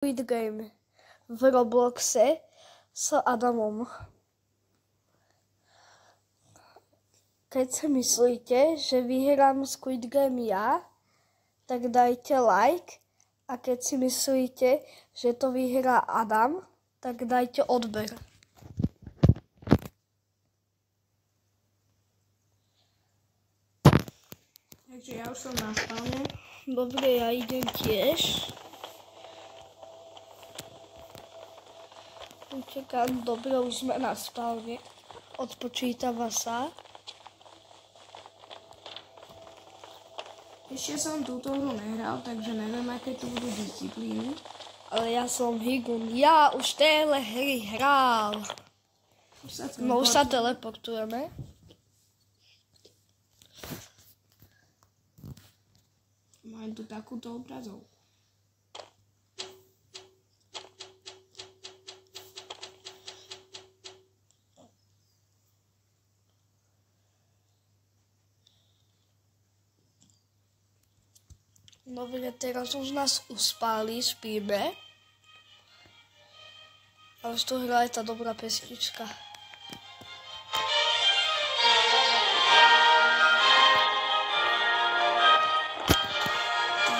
Squid Game v Robloxe s Adamom. Keď si myslíte, že vyhrám Squid Game ja, tak dajte like, a keď si myslíte, že to vyhrá Adam, tak dajte odber. Takže ja už som na spawne. Dobre, ja idem tiež. Čakám, dobre, už sme na spawne. Odpočítava sa. Ešte som túto hru nehral, takže neviem, aké tu budú disciplíny. Ale ja som Higun. Ja už téhle hry hral. Už sa teleportujeme. Mám tu takúto obrazovku. Dobre, teraz už nás uspali, spíme. A už tu hrá aj tá dobrá pesnička.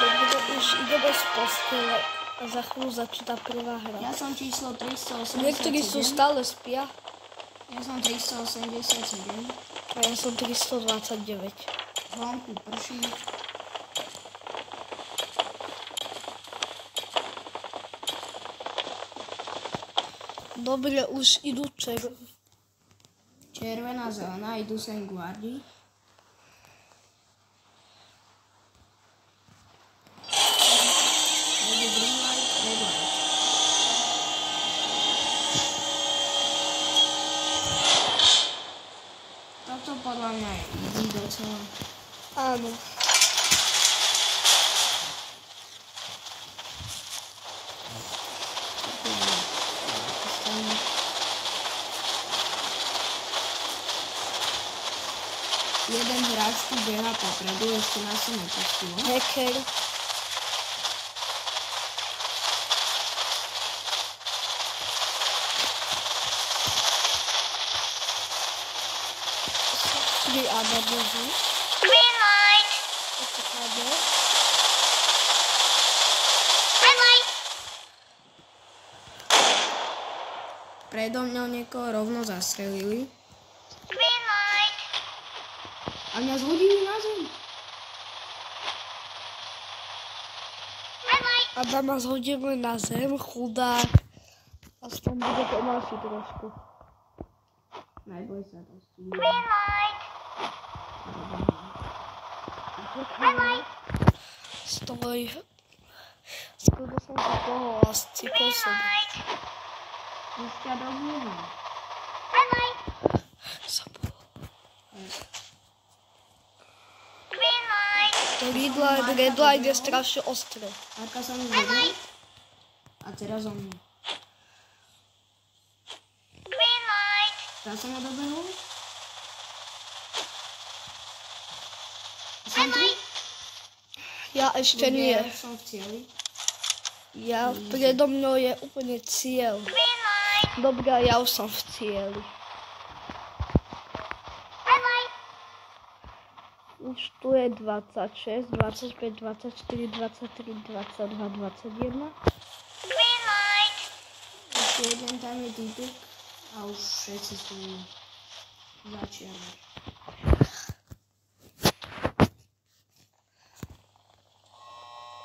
Dobre, už ideme z postele a za chvíľu začína prvá hra. Ja som číslo 387. Niektorí sú stále spia. Ja som 387. A ja som 329. Vonku prší. Dobre, už idú červená, zelená, idú sem guardi. Toto podľa mňa je easy docela. Áno. Jeden hráč tu beha popredu, ešte nás to nepustilo. Hacker. Tri Adamovi. Green light. Počkáme. Red light. Predo mňou niekoho rovno zastrelili. Green light. A mňa zhodili na zem. Red light. Adama zhodíme na zem, chudák. Aspoň bude pomalší trošku. Neboj sa to stíha. Green light. Red light. Stoj. Skoro som sa pohol a scikol som. Light. Pustia do gúru. Red light. Green light. To red light je strašne ostré. Marka sa mi zhodila. A teraz o mňa. Green light. Tá sa ma dobehol. Red light. Ja ešte nie. Ja som v cieli. Ja predo mňou je úplne cieľ. Green light. Dobre, ja už som v cieli. Red light. Už tu je 26, 25, 24, 23, 22, 21. Green light. Ešte jeden tam je týpek. A už všetci sú začiarni.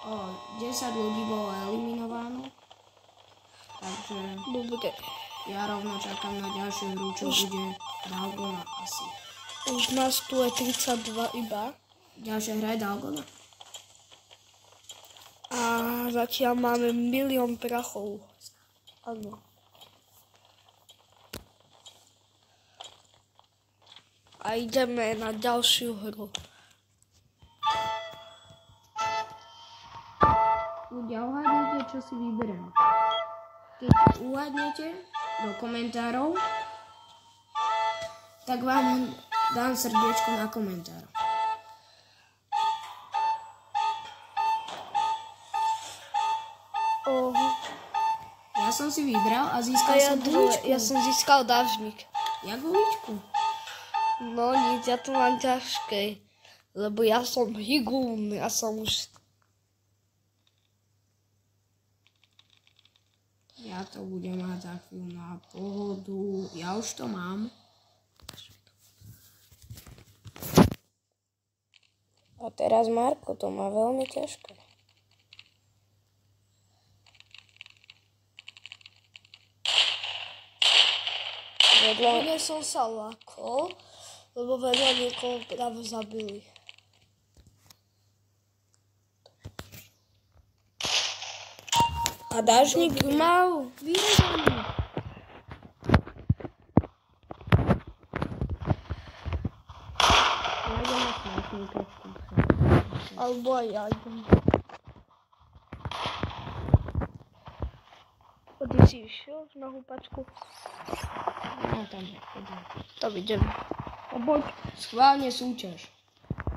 O, 10 ľudí bolo eliminovano. Takže Dobre, ja rovno čakám na ďalšiu hru, čo bude Dalgona asi. už nás tu je 32 iba. Ďalšia hra je Dalgona. A zatiaľ máme 1 000 000 prachov. Áno. A ideme na ďalšiu hru. Ľudia, uhádnete, čo si vyberiem. Keď uhádnete do komentárov, tak vám dám srdiečko na komentár. Oh. som si vybral a A získal ja som druhé, guličku. ja som získal dážnik. Ja guličku. No nic, ja to mám ťažké. Lebo ja som higún, ja som už... Ja to budem mať za chvíľu na pohodu. Ja už to mám. A teraz Marko to má veľmi ťažké. Vedľa som sa lakol, lebo vedľa niekoho práve zabili. A dážnik mal vyrezaný. Alebo aj ja idem. Ty si išiel na húpačku? No tam, Tam idem. Poď, schválne súťaž.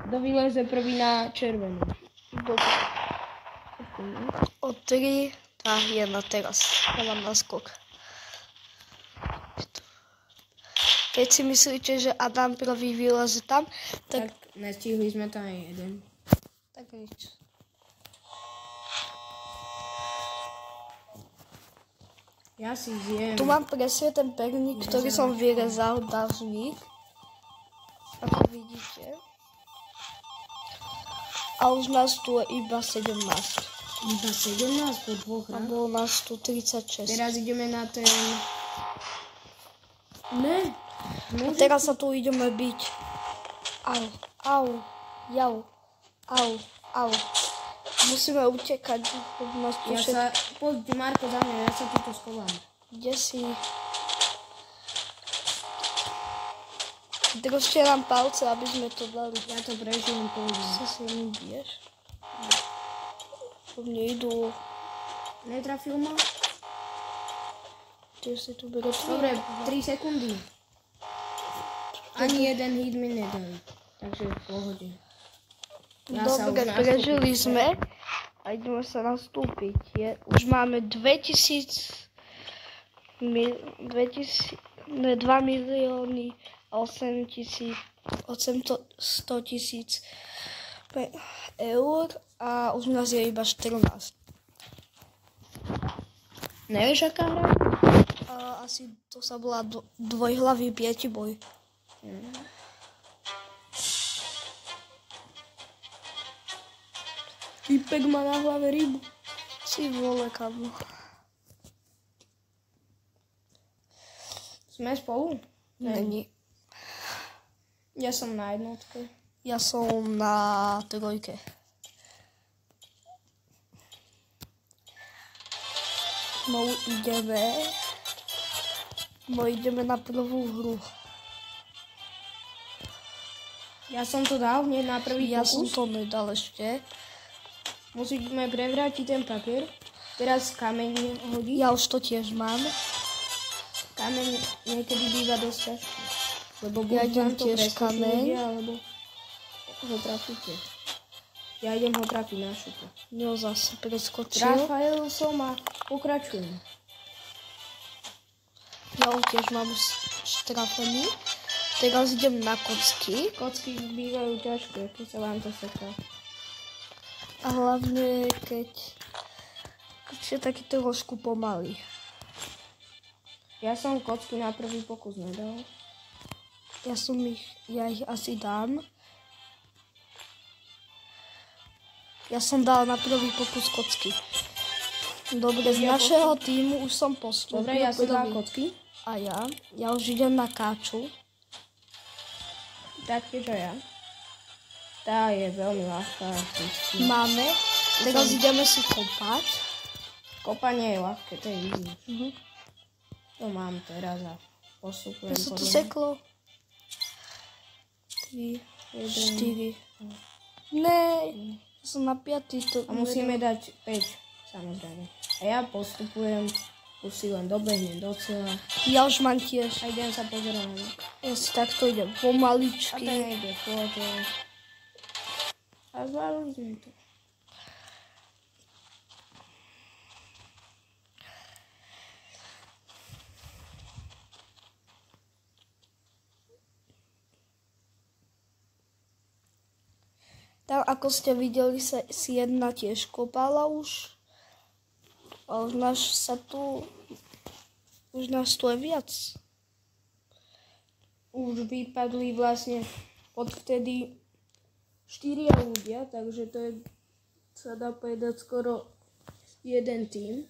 Kto vyleze prvý na červenú? Dobre. O 3, 2, 1 teraz. Dávam naskok. Keď si myslíte, že Adam prvý vyleze tam, tak nestihli sme tam aj jeden. tak nič. Ja si zjem. Tu mám presne ten perník, ktorý som vyrezal, dážnik. Ako vidíte. A už nás tu je iba 17. Iba 17 po dvoch A hrách. bolo nás tu 36. Teraz ideme na ten... Ne. A teraz sa tu ideme byť. Au, au, jau, au, au. Musíme utekať, lebo nás tu Poď Marko za mňa, ja sa tuto schovám. Kde si? Držte nám palce, aby sme to dali. Ja to prežijem použijem. Sa si mi biješ? Po mne idú. Netrafil ma? Ty si tu berú. Dobre, 3 sekundy. Ani jeden hit mi nedali. Takže v pohode. Dobre, prežili sme a ideme sa nastúpiť. Už máme 2 milióny a 800 tisíc eur a už nás je iba 14. Nevieš, aká hra? Asi to sa bola dvojhlavý piatiboj. Typek má na hlave rybu. Si vole, kamo. Sme spolu? Není. Ja som na jednotke. Ja som na trojke. No ideme na prvú hru. Ja som to dal hneď na prvý Ja som pokus. to nedal ešte. Musíme prevrátiť ten papier. Teraz kameň hodí. Ja už to tiež mám. Kameň niekedy býva dosť ťažký. Lebo Ja buď idem vám to tiež preskočí kameň. ľudia, alebo ho trafíte. Ja idem ho trafiť na šupu. Jo, zase preskočil. Rafael som a pokračujem. Ja už tiež mám štrafený. Teraz idem na kocky. Kocky bývajú ťažké, keď sa vám to seká. A hlavne, keď je taký trošku pomalý. Ja som kocky na prvý pokus nedal. Ja ich asi dám. Ja som dal na prvý pokus kocky. Dobre, z našeho týmu už som postúpil. Dobre, ja som dal prvý. kocky. A ja už idem na káču. Taktiež aj ja. Tá je veľmi ľahká. Máme. Teraz ideme si kopať. Kopanie je ľahké, to je easy. Mhm. To mám teraz a postupujem Ja sa to podľa- seklo. 3, 4. Ne, ja som na 5. A musíme dať 5, samozrejme. A ja postupujem, už si len dobehnem do cieľa. Ja už mám tiež. A idem sa pozerať na to. Ja si takto idem A to pomaličky. nejde, poďte. A zvládli sme to. Tam, ako ste videli, si jedna tiež kopala už. A už nás tu je viac. Už vypadli vlastne odvtedy 4 ľudia, takže to je, sa dá povedať, skoro jeden tím.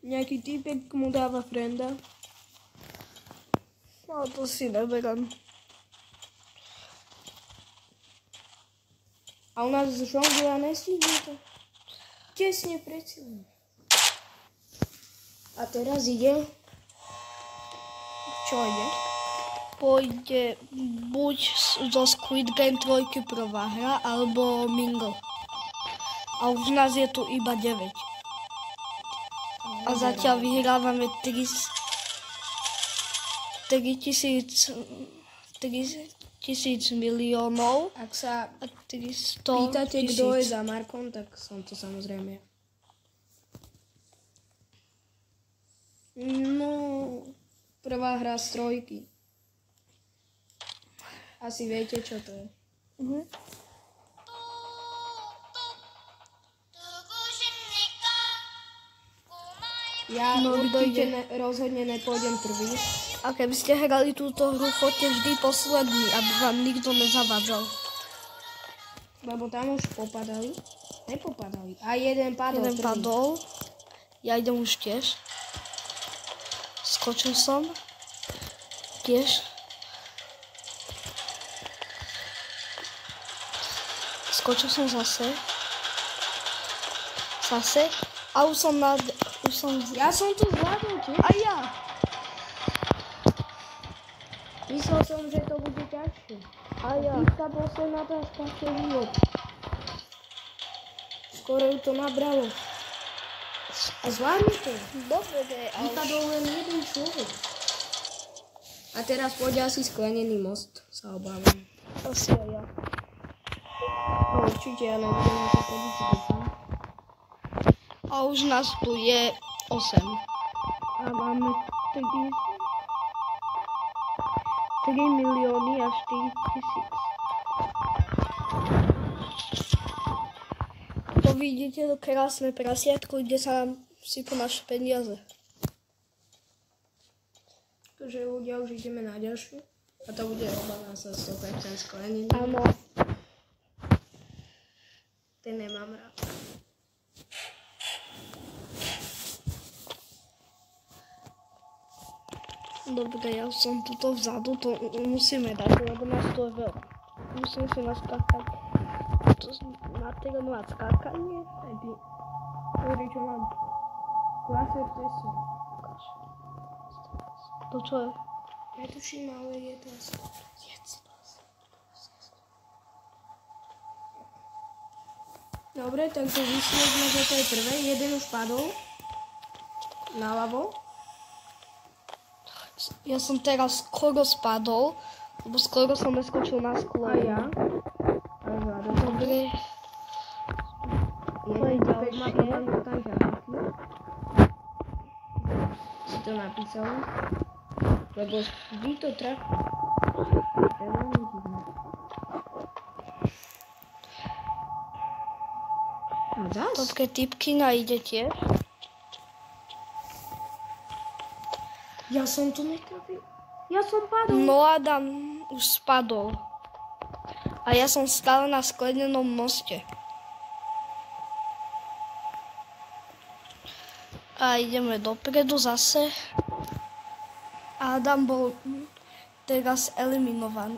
Nejaký týpek mu dáva frenda. No to si neberám. A u nás žongla nestihne to. Tesne pred cieľom. A teraz ide. Čo ide? Pôjde buď zo Squid Game 3 prvá hra, alebo Mingle. A už nás je tu iba 9. A zatiaľ vyhrávame 3000 miliónov. Ak sa A 300 pýtate, kto je 000. za Markom, tak som to samozrejme. No, prvá hra z 3. Asi viete, čo to je. Mhm. Ja No, kto určite ide? rozhodne nepôjdem prvý. A keby ste hrali túto hru, choďte vždy posledný, aby vám nikto nezavádzal. Lebo tam už popadali. Nepopadali. A jeden padol. Jeden prvý. padol. Ja idem už tiež. Skočil som. Tiež. Skočil som zase. A už som Ja som to zvládol tiež. A ja. Myslel som, že to bude ťažšie. A ja. Píska posledná tá spáčia život. Skoro ju to nabralo. A zvládli to. Dobre, ale... Vypadol len jeden človek. A teraz pôjde asi sklenený most, sa obávam. Asi aj ja. No určite ja nebudem na to chodiť, dúfam. A už nás tu je 8. A máme 3 milióny a 4 000. To vidíte to krásne prasiatko, kde sa nám sypú naše peniaze. Takže ľudia, už ideme na ďalšiu. A to bude obávam sa 100% sklenený. Áno. Ten nemám rád. Dobre, ja som tuto vzadu, to musíme dať, lebo nás to je veľa. Musím si naskákať. Na trénovať skákanie. Aj ty. Ktorý čo mám? Laser testo. To čo je? Netuším, ale je to asi. Dobre, takže vysvetľme, že to je prvé. Jeden už padol. Naľavo. Ja som teraz skoro spadol, lebo skoro som neskočil na sklo. A ja. A vzadu. Dobre. Jeden typek má ďalšie. podľa mňa tam ťahatý. Si to napísal. Lebo vždy to trafí. To je veľmi divné. A zas? Dobre, typky nájde tiež. Ja som to netrafil. Ja som padol. No Adam už spadol. A ja som stále na sklenenom moste. A ideme dopredu zase. Adam bol teraz eliminovaný.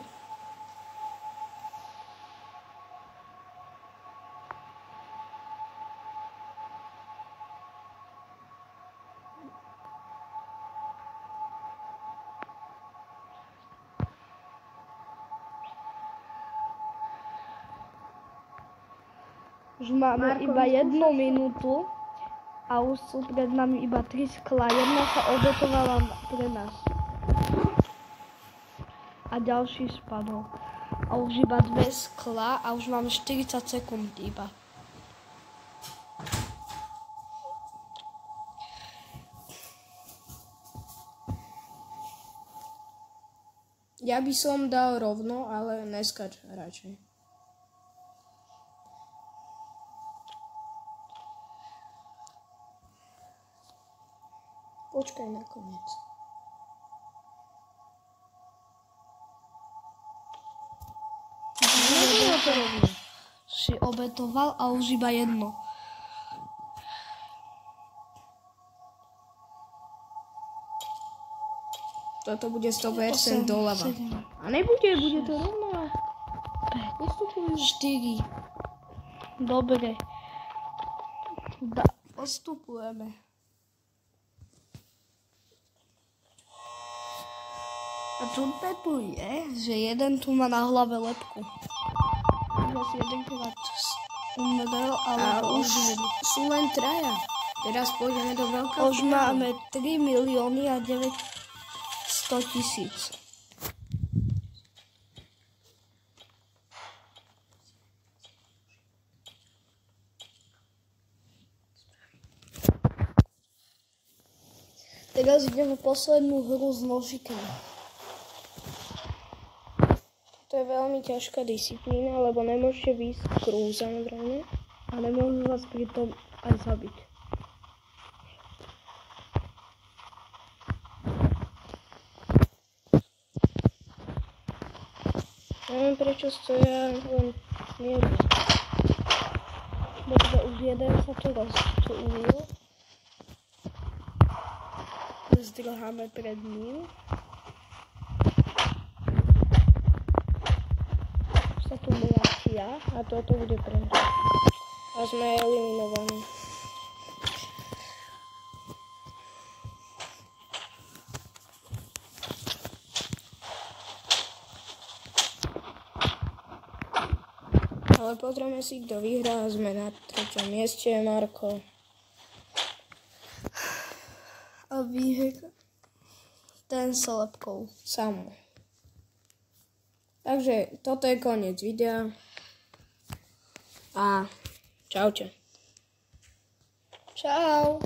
Už máme Marko, iba 1 minútu a už sú pred nami iba 3 skla. Jedna sa obetovala pre nás. A ďalší spadol. A už iba 2 skla a už máme 40 sekúnd iba. Ja by som dal rovno, ale neskač radšej. Počkaj na koniec. Nebolo to rovno. Si obetoval a už iba jedno. Toto bude 100% doľava. 7. A nebude, bude to rovno. 4. Dobre. Postupujeme. A čudné tu je, že jeden tu má na hlave lepku. Už jedenkrát umrel, ale A to už odžili. sú len traja. Teraz pôjdeme do veľkého Už máme 3 milióny a 900 tisíc. Teraz ideme poslednú hru s nožikmi. To je veľmi ťažká disciplína, lebo nemôžete výjsť z kruhu samozrejme. A nemôžu vás pritom aj zabiť. Neviem prečo stoja len mieru. Dobre, už jeden sa tu rozčulil. Zdrháme pred ním. Sa tu mlačia a toto bude prehra. A sme eliminovaní. Ale pozrieme si, kto vyhrá. Sme na 3. mieste, Marko. A vyhrá ten s lepkou. Samo. Takže toto je koniec videa. A čaute. Čau.